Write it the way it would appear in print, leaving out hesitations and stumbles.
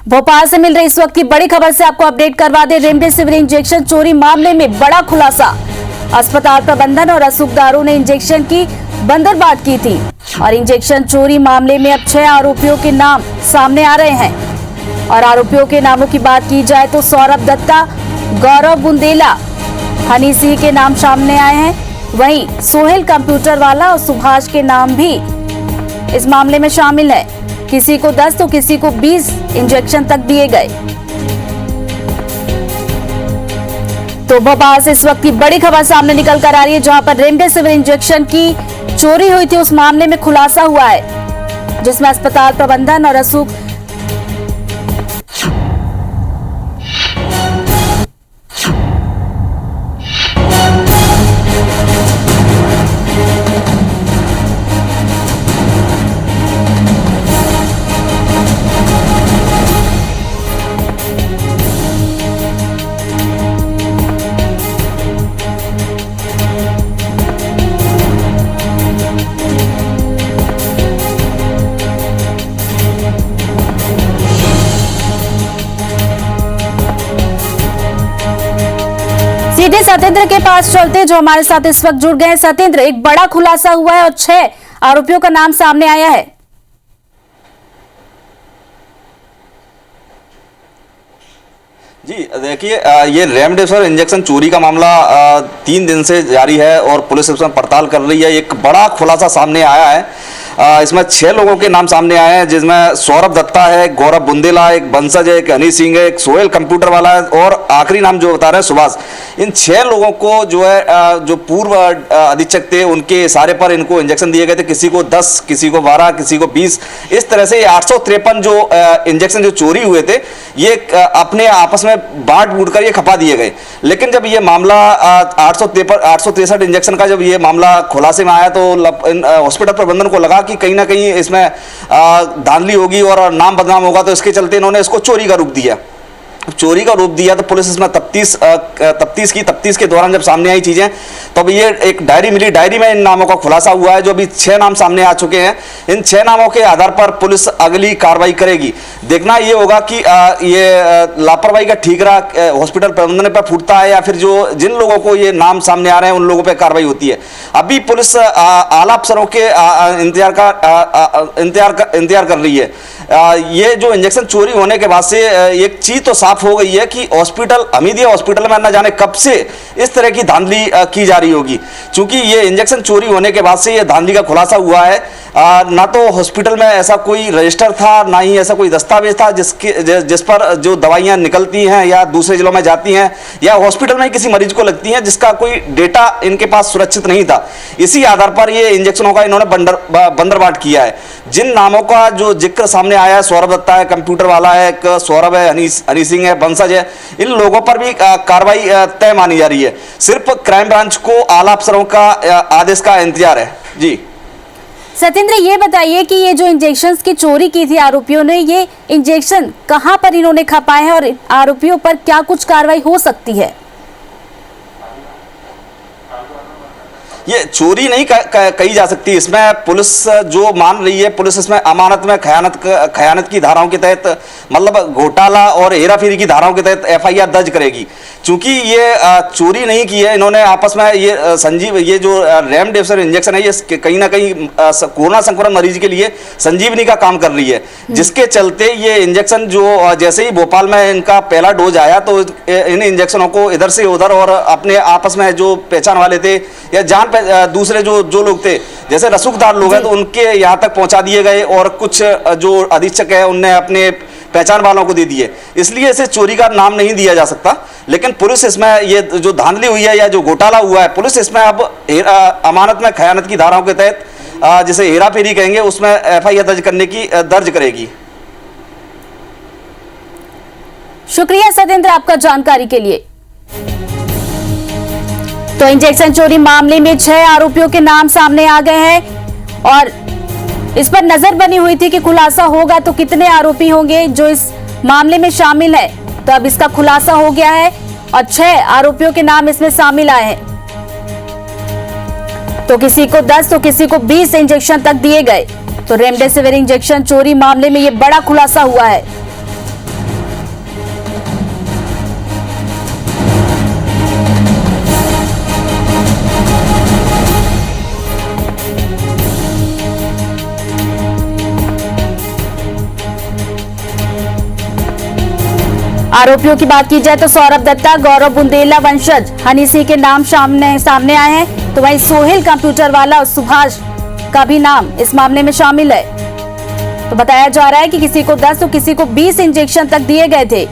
भोपाल से मिल रही इस वक्त की बड़ी खबर से आपको अपडेट करवा दे। रेमडेसिविर इंजेक्शन चोरी मामले में बड़ा खुलासा। अस्पताल प्रबंधन और रसूखदारों ने इंजेक्शन की बंदरबांट की थी और इंजेक्शन चोरी मामले में अब 6 आरोपियों के नाम सामने आ रहे हैं। और आरोपियों के नामों की बात की जाए तो सौरभ दत्ता, गौरव बुंदेला, हनी सिंह के नाम सामने आए हैं। वहीं सोहेल कंप्यूटर वाला और सुभाष के नाम भी इस मामले में शामिल है। किसी को 10 तो किसी को 20 इंजेक्शन तक दिए गए। तो भोपाल से इस वक्त की बड़ी खबर सामने निकल कर आ रही है, जहां पर रेमडेसिविर इंजेक्शन की चोरी हुई थी। उस मामले में खुलासा हुआ है, जिसमें अस्पताल प्रबंधन और रसूख सीधे सतेंद्र के पास चलते, जो हमारे साथ इस वक्त जुड़ गए हैं। सतेंद्र, एक बड़ा खुलासा हुआ है और 6 आरोपियों का नाम सामने आया है। जी देखिए, ये रेमडेसिविर इंजेक्शन चोरी का मामला 3 दिन से जारी है और पुलिस इसमें पड़ताल कर रही है। एक बड़ा खुलासा सामने आया है। इसमें 6 लोगों के नाम सामने आए हैं, जिसमें सौरभ दत्ता है, गौरव बुंदेला, एक बंसज है, एक हनी सिंह है, एक सोहेल कंप्यूटर वाला है और आखिरी नाम जो बता रहे हैं सुभाष। इन 6 लोगों को जो है जो पूर्व अधीक्षक थे उनके इशारे पर इनको इंजेक्शन दिए गए थे। किसी को 10, किसी को 12, किसी को 20। इस तरह से 853 जो इंजेक्शन जो चोरी हुए थे ये अपने आपस में बांट बूट कर ये खपा दिए गए। लेकिन जब ये मामला 863 इंजेक्शन का जब ये मामला खुलासे में आया तो हॉस्पिटल प्रबंधन को लगा कि कहीं ना कहीं इसमें धांधली होगी और नाम बदनाम होगा, तो इसके चलते इन्होंने इसको चोरी का रूप दिया। तो पुलिस इसमें तफ्तीश के दौरान जब सामने आई चीजें, तो अब ये एक डायरी मिली। डायरी में इन नामों का खुलासा हुआ है। जो अभी 6 नाम सामने आ चुके हैं, इन 6 नामों के आधार पर पुलिस अगली कार्रवाई करेगी। देखना ये होगा कि ये लापरवाही का ठीकरा हॉस्पिटल प्रबंधन पर फूटता है या फिर जो जिन लोगों को ये नाम सामने आ रहे हैं उन लोगों पर कार्रवाई होती है। अभी पुलिस आला अफसरों के इंतजार कर रही है। ये जो इंजेक्शन चोरी होने के बाद से एक चीज तो साफ हो गई है कि हमीदिया हॉस्पिटल में न जाने कब से इस तरह की धांधली की जा रही होगी। क्योंकि ये इंजेक्शन चोरी होने के बाद से ये धांधली का खुलासा हुआ है। ना तो हॉस्पिटल में ऐसा कोई रजिस्टर था, ना ही ऐसा कोई दस्तावेज था जिस पर जो दवाइयां निकलती हैं या दूसरे जिलों में जाती हैं या हॉस्पिटल में किसी मरीज को लगती हैं, जिसका कोई डेटा इनके पास सुरक्षित नहीं था। इसी आधार पर ये इंजेक्शनों का इन्होंने बंदरबांट किया है। जिन नामों का जो जिक्र सामने आया है, सौरभ दत्ता है, कंप्यूटर वाला है, एक सौरभ है, हनी सिंह है, बंसज है, इन लोगों पर भी कार्रवाई तय मानी जा रही है। सिर्फ क्राइम ब्रांच को आला अफसरों का आदेश का इंतजार है। जी सतेंद्र, ये बताइए कि ये जो इंजेक्शंस की चोरी की थी आरोपियों ने, ये इंजेक्शन कहां पर इन्होंने खपाए हैं और आरोपियों पर क्या कुछ कार्रवाई हो सकती है? ये चोरी नहीं कही जा सकती। इसमें पुलिस जो मान रही है, पुलिस इसमें अमानत में खयानत की धाराओं के तहत, मतलब घोटाला और हेराफेरी की धाराओं के तहत FIR दर्ज करेगी। चूंकि ये चोरी नहीं की है इन्होंने आपस में, ये जो रेमडेसिविर इंजेक्शन है ये कहीं ना कहीं कोरोना संक्रमण मरीज के लिए संजीवनी का काम कर रही है। जिसके चलते ये इंजेक्शन जो जैसे ही भोपाल में इनका पहला डोज आया तो इन इंजेक्शनों को इधर से उधर और अपने आपस में जो पहचान वाले थे या जान दूसरे जो लोग थे, जैसे रसूखदार लोग हैं, तो उनके यहाँ तक पहुंचा दिए गए और कुछ जो अधीक्षक है उनने अपने पहचान वालों को दे दिए। इसलिए इसे चोरी का नाम नहीं दिया जा सकता। लेकिन पुलिस इसमें ये जो धांधली हुई है या जो घोटाला हुआ है, पुलिस इसमें अब अमानत में खयानत की धाराओं के तहत जिसे हेराफेरी कहेंगे उसमें FIR दर्ज करेगी। शुक्रिया सतेंद्र आपका जानकारी के लिए। तो इंजेक्शन चोरी मामले में 6 आरोपियों के नाम सामने आ गए हैं और इस पर नजर बनी हुई थी कि खुलासा होगा तो कितने आरोपी होंगे जो इस मामले में शामिल है। तो अब इसका खुलासा हो गया है और 6 आरोपियों के नाम इसमें शामिल आए हैं। तो किसी को 10 तो किसी को 20 इंजेक्शन तक दिए गए। तो रेमडेसिविर इंजेक्शन चोरी मामले में यह बड़ा खुलासा हुआ है। आरोपियों की बात की जाए तो सौरभ दत्ता, गौरव बुंदेला वंशज हनी सिंह के नाम सामने आए हैं, तो वहीं सोहेल कंप्यूटर वाला और सुभाष का भी नाम इस मामले में शामिल है। तो बताया जा रहा है कि किसी को 10 तो किसी को 20 इंजेक्शन तक दिए गए थे।